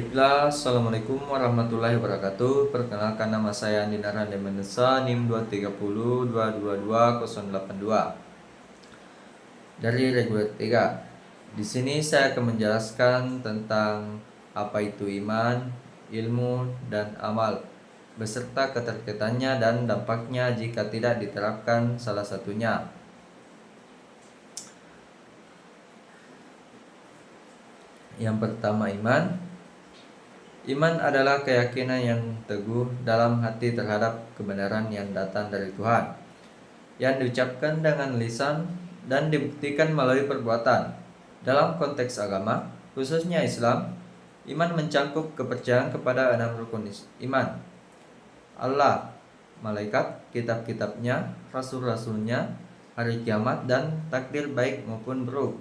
Baiklah, Assalamualaikum warahmatullahi wabarakatuh. Perkenalkan, nama saya Andi Narhan Demenesa, NIM 230222082 dari Reguler 3. Di sini saya akan menjelaskan tentang apa itu iman, ilmu, dan amal, beserta keterkaitannya dan dampaknya jika tidak diterapkan salah satunya. Yang pertama, iman. Iman adalah keyakinan yang teguh dalam hati terhadap kebenaran yang datang dari Tuhan, yang diucapkan dengan lisan dan dibuktikan melalui perbuatan. Dalam konteks agama, khususnya Islam, iman mencakup kepercayaan kepada 6 rukun iman: Allah, malaikat, kitab-kitabnya, rasul-rasulnya, hari kiamat, dan takdir baik maupun buruk.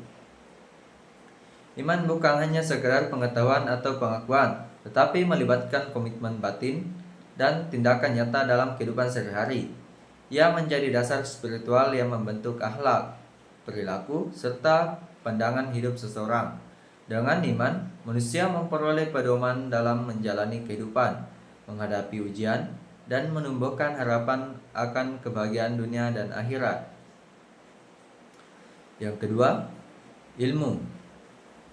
Iman bukan hanya sekedar pengetahuan atau pengakuan, tetapi melibatkan komitmen batin dan tindakan nyata dalam kehidupan sehari-hari. Ia menjadi dasar spiritual yang membentuk akhlak, perilaku, serta pandangan hidup seseorang. Dengan iman, manusia memperoleh pedoman dalam menjalani kehidupan, menghadapi ujian, dan menumbuhkan harapan akan kebahagiaan dunia dan akhirat. Yang kedua, ilmu.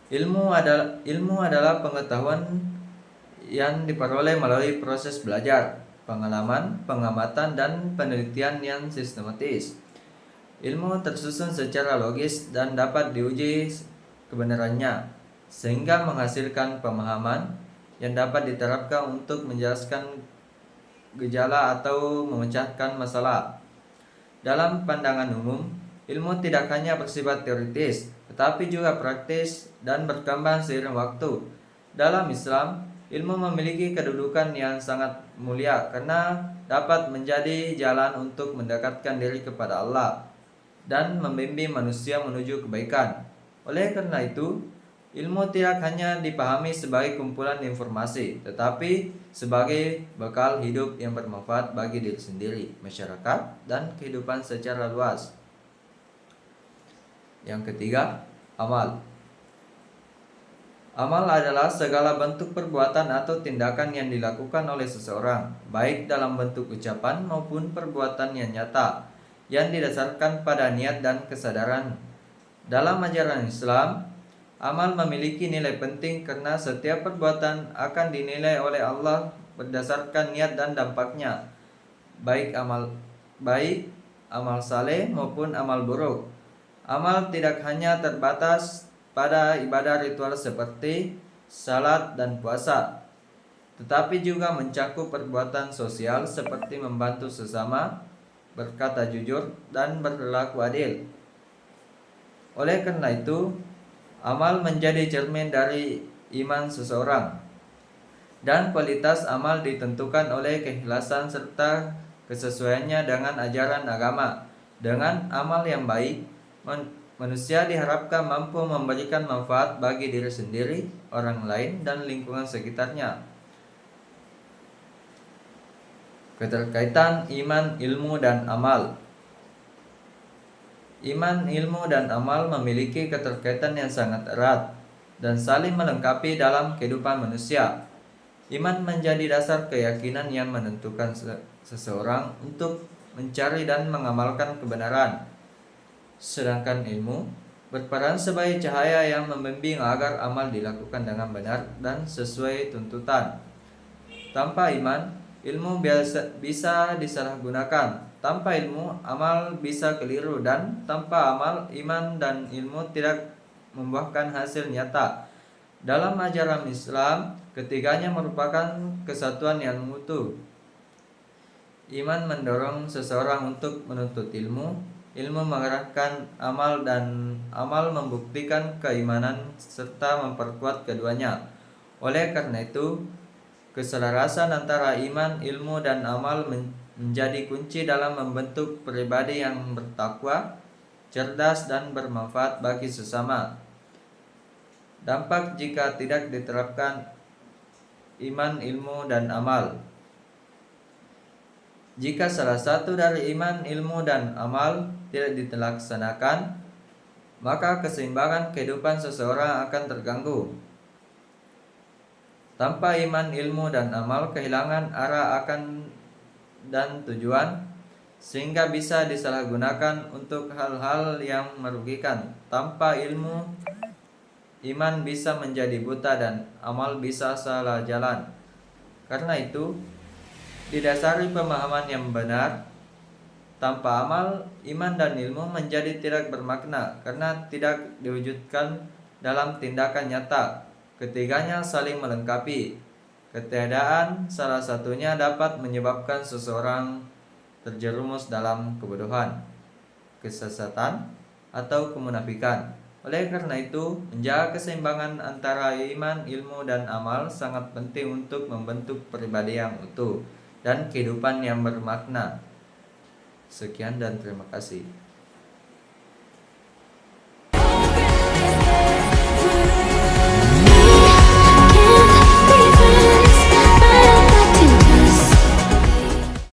Ilmu adalah pengetahuan yang diperoleh melalui proses belajar, pengalaman, pengamatan, dan penelitian yang sistematis. Ilmu tersusun secara logis dan dapat diuji kebenarannya, sehingga menghasilkan pemahaman yang dapat diterapkan untuk menjelaskan gejala atau memecahkan masalah. Dalam pandangan umum, ilmu tidak hanya bersifat teoritis, tetapi juga praktis dan berkembang seiring waktu. Dalam Islam, ilmu memiliki kedudukan yang sangat mulia karena dapat menjadi jalan untuk mendekatkan diri kepada Allah dan membimbing manusia menuju kebaikan. Oleh karena itu, ilmu tidak hanya dipahami sebagai kumpulan informasi, tetapi sebagai bekal hidup yang bermanfaat bagi diri sendiri, masyarakat, dan kehidupan secara luas. Yang ketiga, amal. Amal adalah segala bentuk perbuatan atau tindakan yang dilakukan oleh seseorang, baik dalam bentuk ucapan maupun perbuatan yang nyata, yang didasarkan pada niat dan kesadaran. Dalam ajaran Islam, amal memiliki nilai penting karena setiap perbuatan akan dinilai oleh Allah berdasarkan niat dan dampaknya, baik amal saleh maupun amal buruk. Amal tidak hanya terbatas pada ibadah ritual seperti salat dan puasa, tetapi juga mencakup perbuatan sosial seperti membantu sesama, berkata jujur, dan berlaku adil. Oleh karena itu, amal menjadi cermin dari iman seseorang, dan kualitas amal ditentukan oleh keikhlasan serta kesesuaiannya dengan ajaran agama. Dengan amal yang baik, manusia diharapkan mampu memberikan manfaat bagi diri sendiri, orang lain, dan lingkungan sekitarnya. Keterkaitan iman, ilmu, dan amal. Iman, ilmu, dan amal memiliki keterkaitan yang sangat erat dan saling melengkapi dalam kehidupan manusia. Iman menjadi dasar keyakinan yang menentukan seseorang untuk mencari dan mengamalkan kebenaran. Sedangkan ilmu berperan sebagai cahaya yang membimbing agar amal dilakukan dengan benar dan sesuai tuntutan. Tanpa iman, ilmu bisa disalahgunakan. Tanpa ilmu, amal bisa keliru, dan tanpa amal, iman dan ilmu tidak membuahkan hasil nyata. Dalam ajaran Islam, ketiganya merupakan kesatuan yang utuh. Iman mendorong seseorang untuk menuntut ilmu, ilmu mengarahkan amal, dan amal membuktikan keimanan serta memperkuat keduanya. Oleh karena itu, keselarasan antara iman, ilmu, dan amal menjadi kunci dalam membentuk pribadi yang bertakwa, cerdas, dan bermanfaat bagi sesama. Dampak jika tidak diterapkan iman, ilmu, dan amal. Jika salah satu dari iman, ilmu, dan amal tidak dilaksanakan, maka keseimbangan kehidupan seseorang akan terganggu. Tanpa iman, ilmu, dan amal kehilangan arah akan dan tujuan, sehingga bisa disalahgunakan untuk hal-hal yang merugikan. Tanpa ilmu, iman bisa menjadi buta dan amal bisa salah jalan. Karena itu, didasari pemahaman yang benar, tanpa amal, iman dan ilmu menjadi tidak bermakna karena tidak diwujudkan dalam tindakan nyata. Ketiganya saling melengkapi. Ketiadaan salah satunya dapat menyebabkan seseorang terjerumus dalam kebodohan, kesesatan, atau kemunafikan. Oleh karena itu, menjaga keseimbangan antara iman, ilmu, dan amal sangat penting untuk membentuk pribadi yang utuh dan kehidupan yang bermakna. Sekian dan terima kasih.